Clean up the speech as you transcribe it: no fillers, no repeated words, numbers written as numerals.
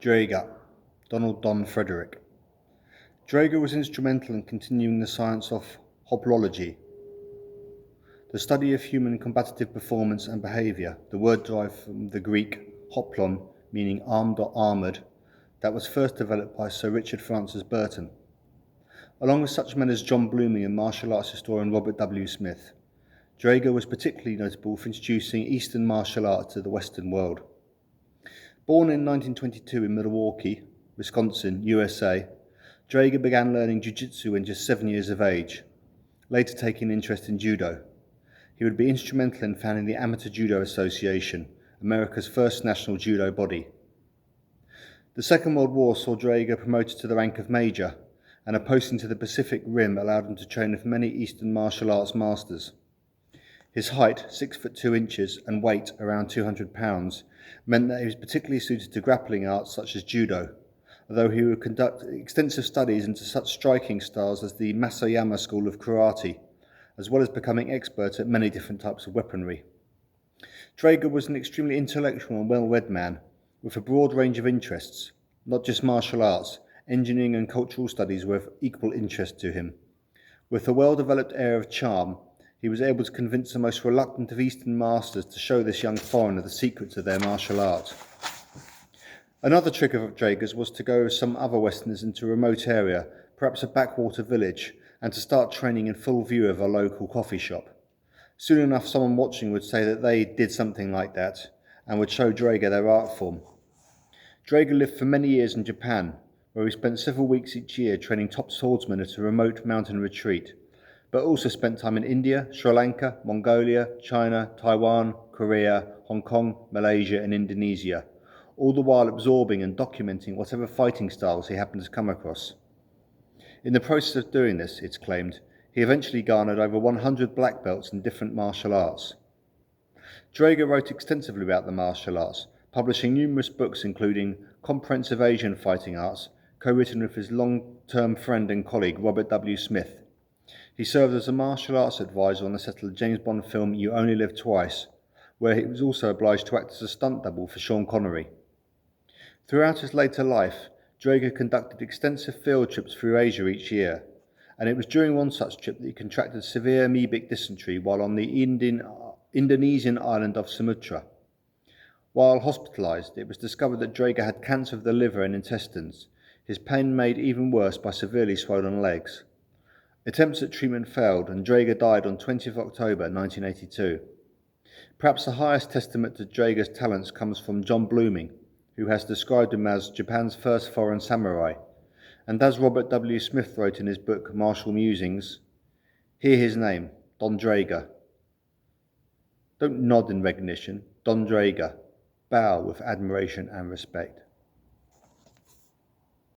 Draeger, Donn Frederick. Draeger was instrumental in continuing the science of hoplology, the study of human combative performance and behaviour, the word derived from the Greek hoplon, meaning armed or armoured, that was first developed by Sir Richard Francis Burton, along with such men as John Blooming and martial arts historian Robert W. Smith. Draeger was particularly notable for introducing Eastern martial arts to the Western world. Born in 1922 in Milwaukee, Wisconsin, USA, Draeger began learning jiu-jitsu when just 7 years of age, later taking an interest in judo. He would be instrumental in founding the Amateur Judo Association, America's first national judo body. The Second World War saw Draeger promoted to the rank of major, and a posting to the Pacific Rim allowed him to train with many Eastern martial arts masters. His height, 6'2", and weight, around 200 pounds, meant that he was particularly suited to grappling arts such as judo, although he would conduct extensive studies into such striking styles as the Masayama school of karate, as well as becoming expert at many different types of weaponry. Draeger was an extremely intellectual and well-read man, with a broad range of interests. Not just martial arts, engineering and cultural studies were of equal interest to him. With a well-developed air of charm, he was able to convince the most reluctant of Eastern masters to show this young foreigner the secrets of their martial art. Another trick of Draeger's was to go with some other Westerners into a remote area, perhaps a backwater village, and to start training in full view of a local coffee shop. Soon enough, someone watching would say that they did something like that, and would show Draeger their art form. Draeger lived for many years in Japan, where he spent several weeks each year training top swordsmen at a remote mountain retreat, but also spent time in India, Sri Lanka, Mongolia, China, Taiwan, Korea, Hong Kong, Malaysia and Indonesia, all the while absorbing and documenting whatever fighting styles he happened to come across. In the process of doing this, it's claimed, he eventually garnered over 100 black belts in different martial arts. Draeger wrote extensively about the martial arts, publishing numerous books including Comprehensive Asian Fighting Arts, co-written with his long-term friend and colleague Robert W. Smith. He served as a martial arts advisor on the set of the James Bond film You Only Live Twice, where he was also obliged to act as a stunt double for Sean Connery. Throughout his later life, Draeger conducted extensive field trips through Asia each year, and it was during one such trip that he contracted severe amoebic dysentery while on the Indonesian island of Sumatra. While hospitalized, it was discovered that Draeger had cancer of the liver and intestines, his pain made even worse by severely swollen legs. Attempts at treatment failed, and Draeger died on 20th October 1982. Perhaps the highest testament to Draeger's talents comes from John Blooming, who has described him as Japan's first foreign samurai, and as Robert W. Smith wrote in his book Martial Musings, hear his name, Donn Draeger. Don't nod in recognition, Donn Draeger. Bow with admiration and respect.